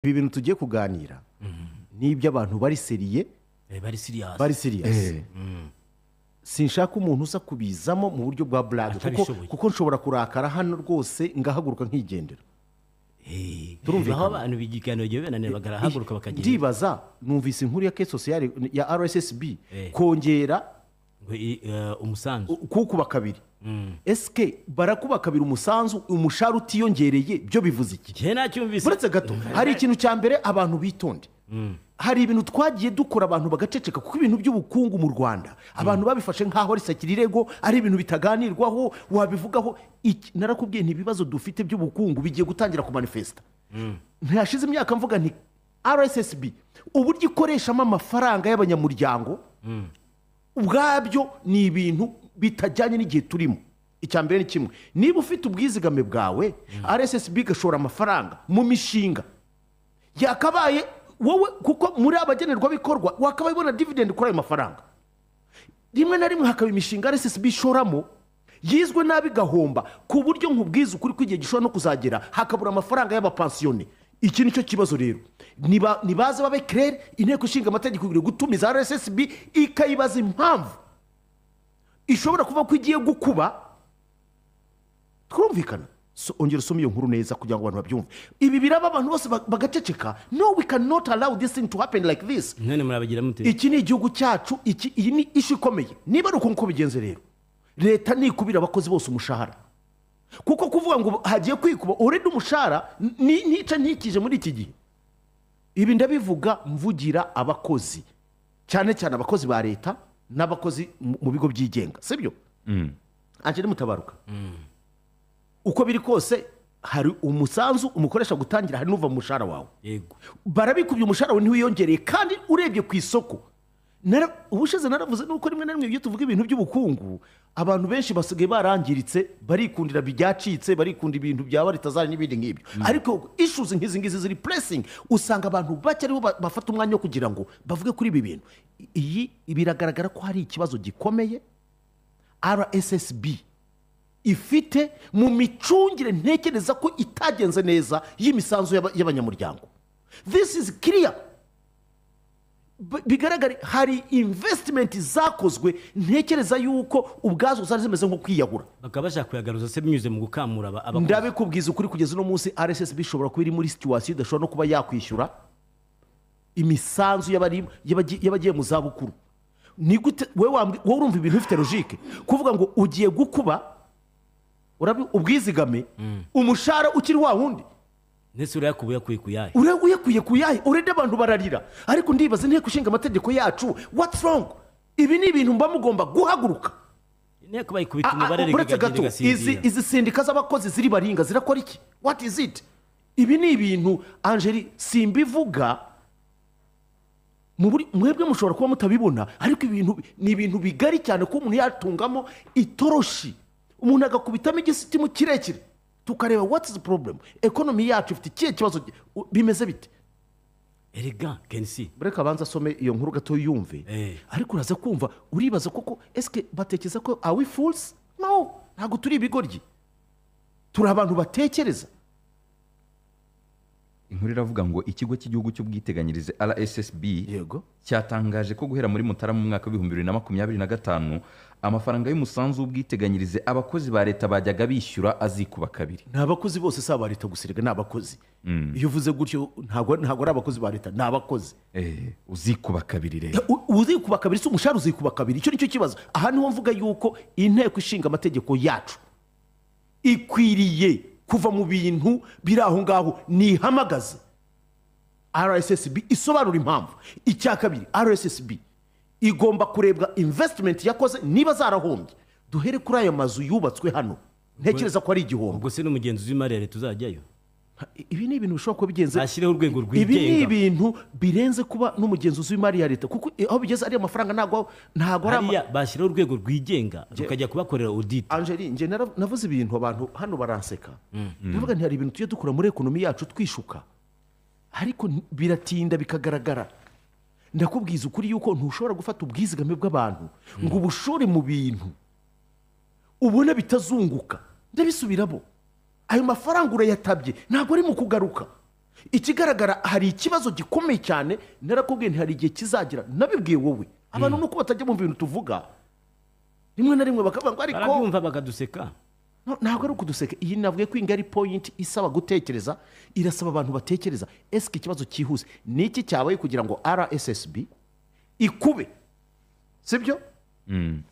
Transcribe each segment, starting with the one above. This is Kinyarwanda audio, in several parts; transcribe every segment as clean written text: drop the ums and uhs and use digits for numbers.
ibi bintu tugiye kuganira n'ibyo abantu bari seriye bari serious sinshaka umuntu uza kubizamo mu buryo bwa blague kuko nshobora kurakara hano rwose ngahaguruka nkigendera turumva abantu bigikaniro giye benane bagarahaguruka bakagenda ndibaza numvise inkuru ya case sociale ya RSSB kongera umusanzu kukuba kabiri eske barakuba kabiri umusanzu umushara utiyongereye byo bivuze iki je nacyumvise buretse gato hari ikintu cya mbere abantu bitonde hari ibintu twagiye dukora abantu bagaceceka kuko ibintu by'ubukungu mu Rwanda abantu babifashe nkaho ari sakirirego ari ibintu bitaganirwaho wabivugaho narakubwiye ntibibazo dufite by'ubukungu bigiye gutangira ku manifesta ntiyashize imyaka mvuga nti RSSB uburyo ikoreshamo amafaranga y'abanyamuryango ubwabyo ni ibintu bitajyanye n'igihe turimo icyambere ni kimwe niba ufite ubwizigame bwawe RSSB gashora amafaranga mu mishinga yakabaye wowe kuko muri abagenerwa bikorwa wakabaye bona dividend kuri ayo mafaranga rimwe na rimwe hakaba imishinga RSSB ishoramo yizwe nabi gahomba ku buryo nkubwiza ukuri kwigiye gishora no kuzagera hakabura amafaranga y'abapensione iki nicyo kibazo rero nibaze babe clair inteko ishinga amategeko igire gutumiza RSSB ikayibaza impamvu ishobora kuva ko igiye gukuba twumvikana ongera usome iyo nkuru neza kugira ngo abantu babyumve ibi biraba abantu bose bagaceceka no we cannot allow this thing to happen like this none murabagira mute iki ni igihugu cyacu iyi ni issue ikomeye niba ari uko bigenze rero leta nikubira abakozi bose umushahara kuko kuvuga ngo hagiye kwikuba already umushahara nica ntikije muri iki gihe ibi ndabivuga mvugira abakozi cyane cyane abakozi ba leta n'abakozi mu bigo byigenga sibyo anje mutabaruka uko biri kose hari umusanzu umukoresha gutangira hari nuva mu mushahara wawe yego barabikubye umushahara wawe ntiwiyongereye kandi urebye ku isoko ubushize naravuze nuko rimwe na rimwe iyo tuvuga ibintu by'ubukungu abantu benshi basigaye barangiritse barikundira byacitse barikunda ibintu byaba ritazari n'ibindi nk'ibyo ariko issues nk'izi ngizi ziri pressing usanga abantu bake aribo bafata umwanya wo kugira ngo bavuge kuri ibi bintu iyi biragaragara ko hari ikibazo gikomeye RSSB ifite mu micungire ntekereza ko itagenze neza y'imisanzu y'abanyamuryango this is clear bigaragara hari investment zakozwe ntekereza yuko ubwazo zari zimeze nko kwiyahura bakaba bashaka kuyagaruza se binyuze mu gukamura abakozi ndabikubwiza ukuri kugeza no munsi RSSB ishobora kuba iri muri situation idashobora no kuba yakwishyura imisanzu y'abagiye mu zabukuru ni gute wowe urumva ibintu bifite logique kuvuga ngo ugiye gukuba ubwizigame umushahara ukiri wa wundi nese urayakubuye kuyaye urayakuye kuyaye urede abantu bararira ariko ndibaza inteko ishinga amategeko yacu what's wrong ibi ni ibintu mba mugomba guhaguruka inteko bayikubita umubare rigagagira izi sindika z'abakozi ziri baringa zirakora iki what is it ibi ni ibintu Angeli simbivuga mwebwe mushobora kuba mutabibona ariko ibintu ni ibintu bigari cyane ko umuntu yatungamo itoroshi umuntu agakubitamo igisitimu kirekire tukareba what is the problem economy yacu ifite ikihe kibazo bimeze bite erega kensi breka banza some iyo nkuru gato yumve ariko uraza kumva uribaza koko eske batekeza ko are we fools no ntago turi ibigoryi turi abantu batekereza inkuru iravuga ngo ikigo cy'igihugu cy'ubwiteganyirize RSSB yego cyatangaje ko guhera muri Mutarama mu mwaka wa 2025 amafaranga y'umusanzu w'ubwiteganyirize abakozi ba leta bajyaga bishyura azikuba kabiri n'abakozi bose saba leta gusirega n'abakozi iyo uvuze gutyo ntago ari abakozi ba leta n'abakozi uzikuba kabiri rero uzikuba kabiri umushahara uzikuba kabiri icyo nicyo kibazo aha niho mvuga yuko inteko ishinga amategeko yacu ikwiriye kuva mu bintu biri aho ngaho nihamagaze RSSB isobanura impamvu icya kabiri RSSB igomba kurebwa investment yakoze niba zarahombye duhere kuri ayo mazu yubatswe hano ntekereza ko ari igihombo ubwo se n'umugenzuzi w'imari ya leta uzajyayo ibi ni ibintu bishobora kuba bigenze bashireho urwego rwigenga ibi ni ibintu birenze kuba n'umugenzuzi w'imari ya leta kuko aho bigeze ari amafaranga ntago ari bashireho urwego rwigenga ukajya kubakorera audit Angeli nje navuze ibintu abantu hano baranseka ndavuga nti hari ibintu tujye dukora muri economy yacu twishuka ariko biratinda bikagaragara ndakubwiza ukuri yuko ntushobora gufata ubwizigame bw'abantu ngo ubushore mu bintu ubona bitazunguka ndabisubiramo ayo mafaranga urayatabye ntabwo ari mu kugaruka ikigaragara hari ikibazo gikomeye cyane narakubwiye hari igihe kizagira nabibwiye wowe abantu nuko batajya mu bintu tuvuga rimwe na rimwe bakavuga ngo ariko barabyumva bakaduseka ntabwo ari ukuduseka iyi navuye ko ingari point isaba gutekereza irasaba abantu batekereza eske ikibazo cyihuse ni iki cyabaye kugira ngo RSSB ikube sibyo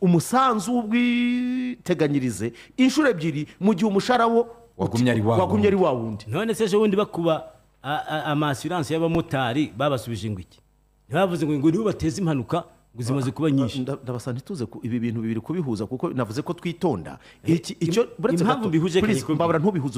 umusanzu w'ubwiteganyirize inshuro ebyiri mu gihe umushahara wo wagumye ari wa wundi none se ejo bundi bakuba amasiranse y'abamotari babasubije ngo iki ntibavuze ngo nibo bateze impanuka ngo zimaze kuba nyinshi ndabasa ntituze ibi bintu bibiri kubihuza kuko navuze ko twitonda impamvu mbihuje mbabara ntubihuze